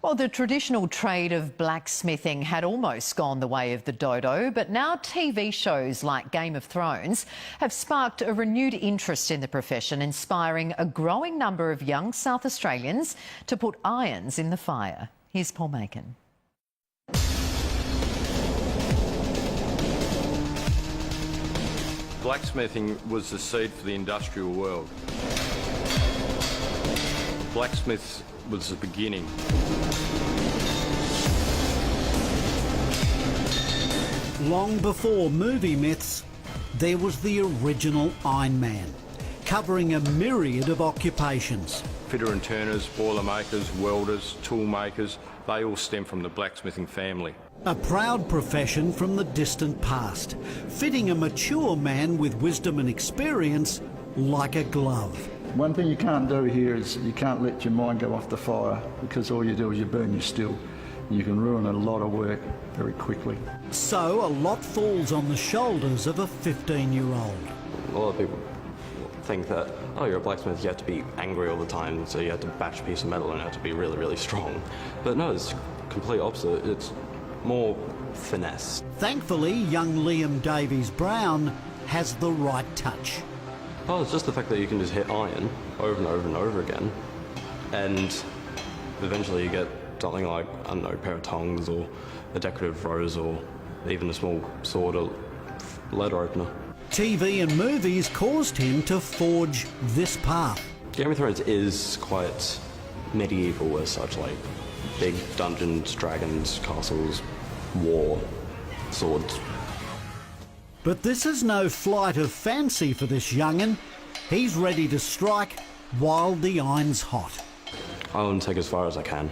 Well, the traditional trade of blacksmithing had almost gone the way of the dodo, but now TV shows like Game of Thrones have sparked a renewed interest in the profession, inspiring a growing number of young South Australians to put irons in the fire. Here's Paul Macon. Blacksmithing was the seed for the industrial world. Blacksmiths was the beginning. Long before movie myths, there was the original Iron Man, covering a myriad of occupations. Fitter and turners, boiler makers, welders, tool makers, they all stem from the blacksmithing family. A proud profession from the distant past, fitting a mature man with wisdom and experience like a glove. One thing you can't do here is you can't let your mind go off the fire, because all you do is you burn your steel. You can ruin a lot of work very quickly. So a lot falls on the shoulders of a 15-year-old. A lot of people think that, oh, you're a blacksmith, you have to be angry all the time, so you have to bash a piece of metal and you have to be really, really strong. But no, it's complete opposite. It's more finesse. Thankfully, young Liam Davies-Brown has the right touch. Oh, it's just the fact that you can just hit iron over and over and over again, and eventually you get something like, I don't know, a pair of tongs or a decorative rose or even a small sword or letter opener. TV and movies caused him to forge this path. Game of Thrones is quite medieval as such, like big dungeons, dragons, castles, war, swords. But this is no flight of fancy for this young'un. He's ready to strike while the iron's hot. I want to take as far as I can.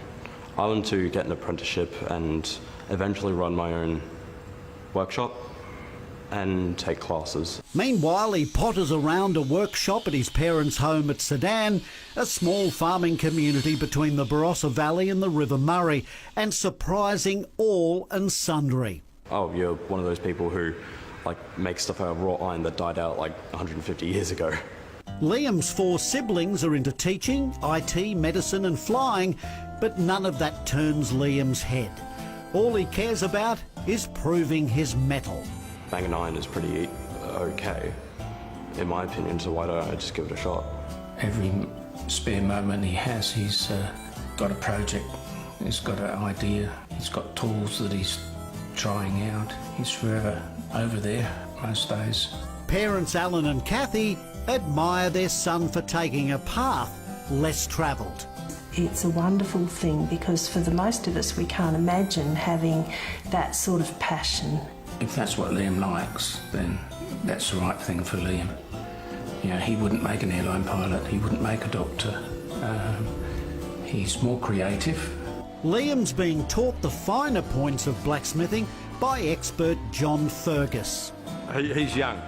I want to get an apprenticeship and eventually run my own workshop and take classes. Meanwhile, he potters around a workshop at his parents' home at Sedan, a small farming community between the Barossa Valley and the River Murray, and surprising all and sundry. Oh, you're one of those people who make stuff out of wrought iron that died out like 150 years ago. Liam's 4 siblings are into teaching, IT, medicine and flying, but none of that turns Liam's head. All he cares about is proving his mettle. Banging iron is pretty okay, in my opinion, so why don't I just give it a shot? Every spare moment he has, he's got a project, he's got an idea, he's got tools that he's trying out. He's forever over there most days. Parents Alan and Kathy admire their son for taking a path less travelled. It's a wonderful thing, because for the most of us we can't imagine having that sort of passion. If that's what Liam likes, then that's the right thing for Liam. You know, he wouldn't make an airline pilot, he wouldn't make a doctor. He's more creative. Liam's being taught the finer points of blacksmithing by expert John Fergus. He's young.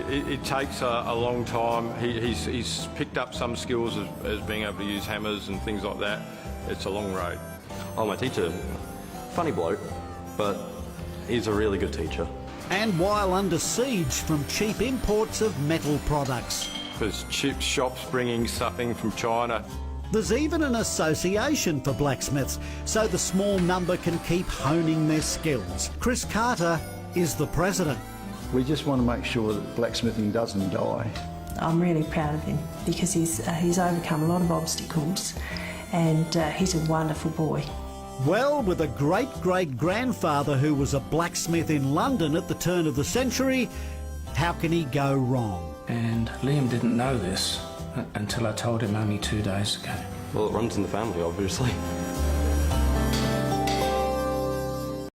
It takes a long time. He's picked up some skills as being able to use hammers and things like that. It's a long road. Oh, my teacher, funny bloke, but he's a really good teacher. And while under siege from cheap imports of metal products. There's cheap shops bringing stuff in from China. There's even an association for blacksmiths, so the small number can keep honing their skills. Chris Carter is the president. We just want to make sure that blacksmithing doesn't die. I'm really proud of him, because he's overcome a lot of obstacles, and he's a wonderful boy. Well, with a great-great-grandfather who was a blacksmith in London at the turn of the century, how can he go wrong? And Liam didn't know this until I told him only 2 days ago. Well, it runs in the family, obviously.